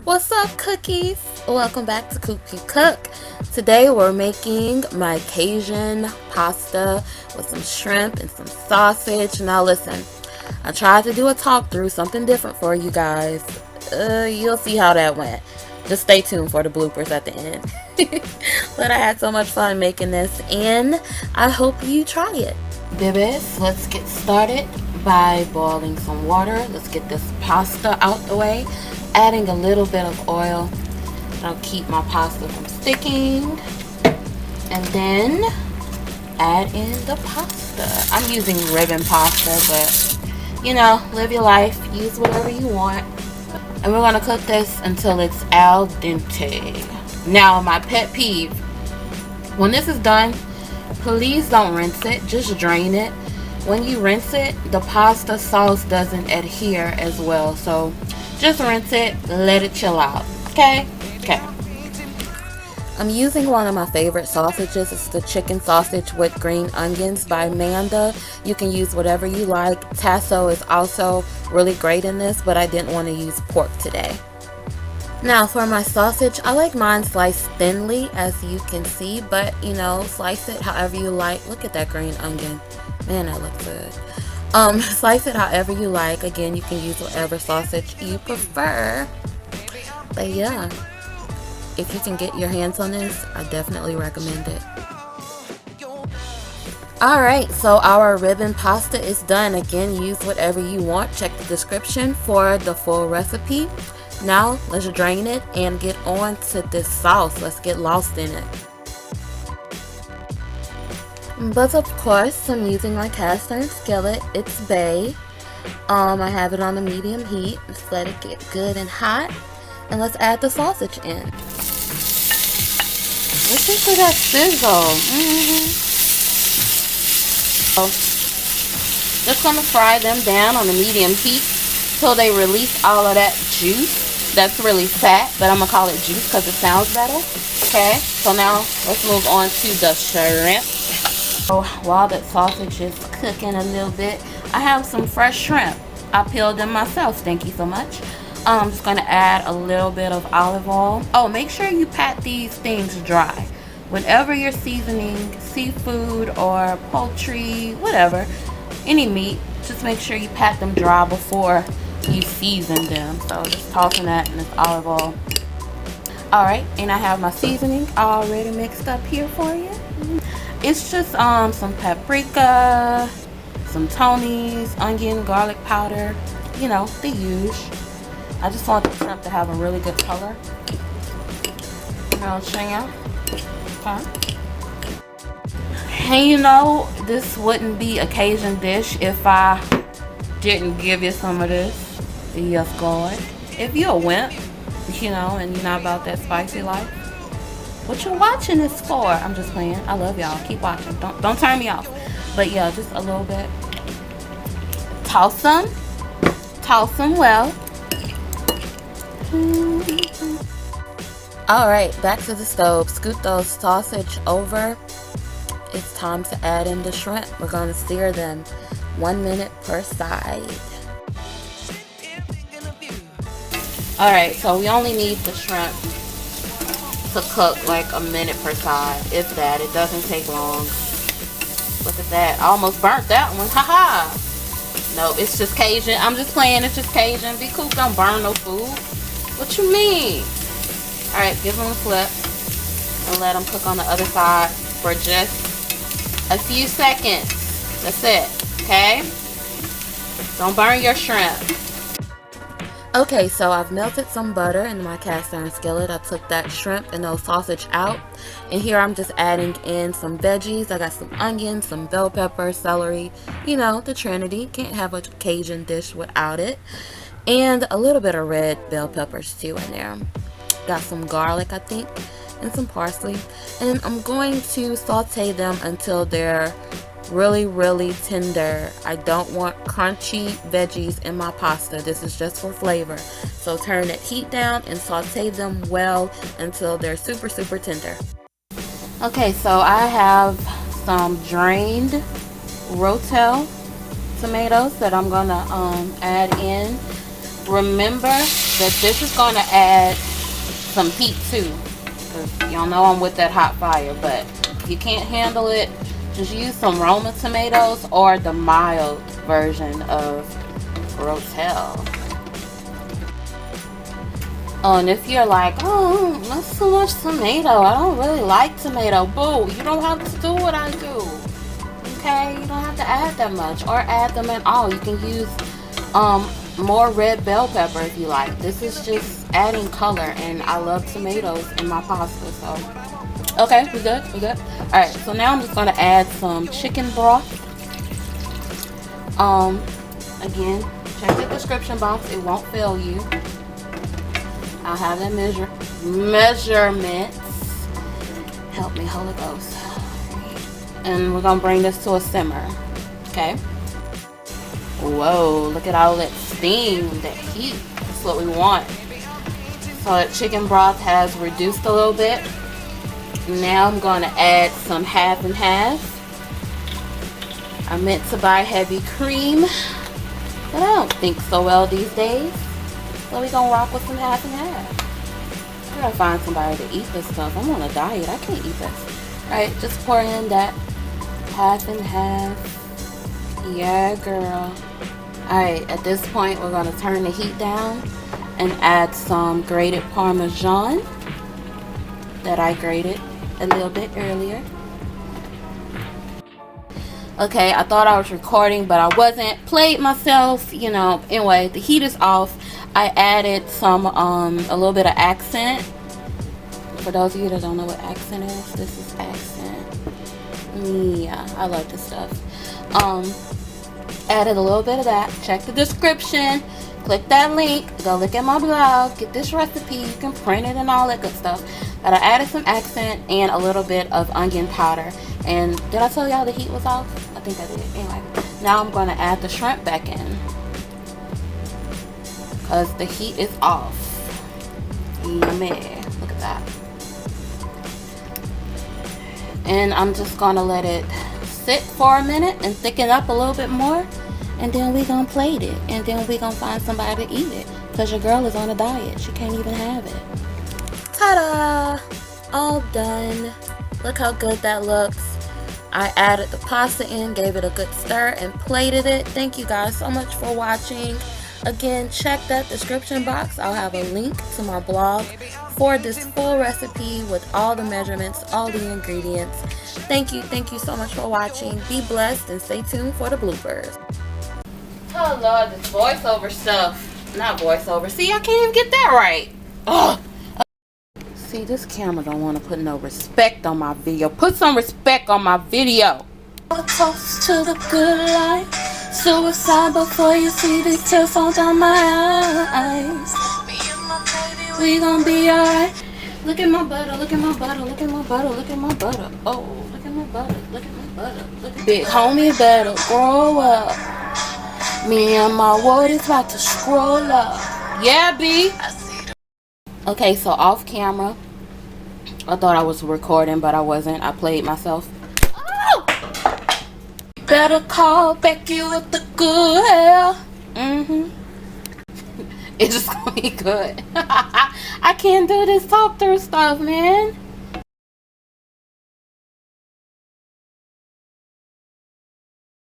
What's up, cookies? Welcome back to Cookie Cook. Today we're making my Cajun pasta with some shrimp and some sausage. Now listen, I tried to do a talk through, something different for you guys. You'll see how that went. Just stay tuned for the bloopers at the end. But I had so much fun making this, and I hope you try it. Bibis, let's get started by boiling some water. Let's get this pasta out the way. Adding a little bit of oil. That'll keep my pasta from sticking. And then add in the pasta. I'm using ribbon pasta, but you know, live your life. Use whatever you want. And we're gonna cook this until it's al dente. Now, my pet peeve. When this is done, please don't rinse it. Just drain it. When you rinse it, the pasta sauce doesn't adhere as well. So just rinse it, let it chill out. Okay? Okay. I'm using one of my favorite sausages. It's the chicken sausage with green onions by Manda. You can use whatever you like. Tasso is also really great in this, but I didn't want to use pork today. Now for my sausage, I like mine sliced thinly, as you can see, but you know, slice it however you like. Look at that green onion. Man, that looks good. Slice it however you like. Again, you can use whatever sausage you prefer. But yeah, if you can get your hands on this, I definitely recommend it. Alright, so our ribbon pasta is done. Again, use whatever you want. Check the description for the full recipe. Now, let's drain it and get on to this sauce. Let's get lost in it. But of course, I'm using my cast iron skillet. It's bay. I have it on the medium heat. Let's let it get good and hot. And let's add the sausage in. Listen to that sizzle. So, just gonna fry them down on the medium heat till they release all of that juice. That's really fat, but I'm gonna call it juice because it sounds better. Okay, so now let's move on to the shrimp. So while that sausage is cooking a little bit, I have some fresh shrimp. I peeled them myself. Thank you so much. I'm just gonna add a little bit of olive oil. Oh, make sure you pat these things dry. Whenever you're seasoning seafood or poultry, whatever, any meat, just make sure you pat them dry before you season them. So just tossing that in this olive oil. Alright, and I have my seasoning already mixed up here for you. It's just some paprika, some Tony's, onion, garlic powder, you know, the usual. I just want the shrimp to have a really good color. I'll show you. Okay. And you know, this wouldn't be a Cajun dish if I didn't give you some of this. Yes, God. If you're a wimp, you know, and you're not about that spicy life, what you watching this for? I'm just playing. I love y'all. Keep watching. Don't turn me off. But yeah, just a little bit. Toss them. Toss them well. Alright, back to the stove. Scoot those sausage over. It's time to add in the shrimp. We're going to sear them 1 minute per side. Alright, so we only need the shrimp to cook like a minute per side. If that, it doesn't take long. Look at that. I almost burnt that one. Haha. No, it's just Cajun. I'm just playing. It's just Cajun. Be cool. Don't burn no food. What you mean? Alright, give them a flip and let them cook on the other side for just a few seconds. That's it. Okay? Don't burn your shrimp. Okay, so I've melted some butter in my cast iron skillet. I took that shrimp and those sausage out. And here I'm just adding in some veggies. I got some onions, some bell pepper, celery. You know, the Trinity. Can't have a Cajun dish without it. And a little bit of red bell peppers too in there. Got some garlic, I think, and some parsley. And I'm going to saute them until they're really tender. I don't want crunchy veggies in my pasta. This is just for flavor. So turn that heat down and saute them well until they're super tender. Okay, so I have some drained rotel tomatoes that I'm gonna add in. Remember that this is going to add some heat too. Because y'all know I'm with that hot fire. But if you can't handle it, just use some Roma tomatoes or the mild version of Rotel. Oh, and if you're like, oh, that's too much tomato, I don't really like tomato. Boo, you don't have to do what I do. Okay, you don't have to add that much or add them at all. You can use more red bell pepper if you like. This is just adding color, and I love tomatoes in my pasta. So okay, we good. Alright, so now I'm just going to add some chicken broth. Again, check the description box, it won't fail you. I'll have that measurements. Help me, Holy Ghost. And we're gonna bring this to a simmer. Okay. Whoa, look at all that steam, that heat. That's what we want. So that chicken broth has reduced a little bit. Now I'm gonna add some half and half. I meant to buy heavy cream, but I don't think so well these days. So we're gonna rock with some half and half. I gotta find somebody to eat this stuff. I'm on a diet, I can't eat this. Alright, just pour in that half and half. Yeah, girl. Alright, at this point we're gonna turn the heat down and add some grated parmesan that I grated a little bit earlier. Okay, I thought I was recording, but I wasn't. Played myself, you know. Anyway, the heat is off. I added some, a little bit of accent. For those of you that don't know what accent is, this is accent. Yeah, I like this stuff. Added a little bit of that. Check the description. Click that link. Go look at my blog. Get this recipe. You can print it and all that good stuff. But I added some accent and a little bit of onion powder. And did I tell y'all the heat was off? I think I did. Anyway, now I'm going to add the shrimp back in, because the heat is off. Yummy. Look at that. And I'm just going to let it sit for a minute and thicken up a little bit more. And then we're going to plate it. And then we're going to find somebody to eat it. Because your girl is on a diet. She can't even have it. Ta-da! All done. Look how good that looks. I added the pasta in, gave it a good stir, and plated it. Thank you guys so much for watching. Again, check that description box. I'll have a link to my blog for this full recipe with all the measurements, all the ingredients. Thank you so much for watching. Be blessed and stay tuned for the bloopers. Oh Lord, this voiceover stuff. Not voiceover. See, I can't even get that right. Ugh. See, this camera don't want to put no respect on my video. Put some respect on my video. Toast to the good life. Suicide before you see these tears fall down my eyes. We gon' be alright. Look at my butter, look at my butter, look at my butter, look at my butter. Oh, look at my butter, look at my butter. Look at big homie better grow up. Me and my word is about to scroll up. Yeah, B. Okay, so off camera, I thought I was recording, but I wasn't. I played myself. Oh! Better call Becky with the good hair. It's just gonna be good. I can't do this talk through stuff, man.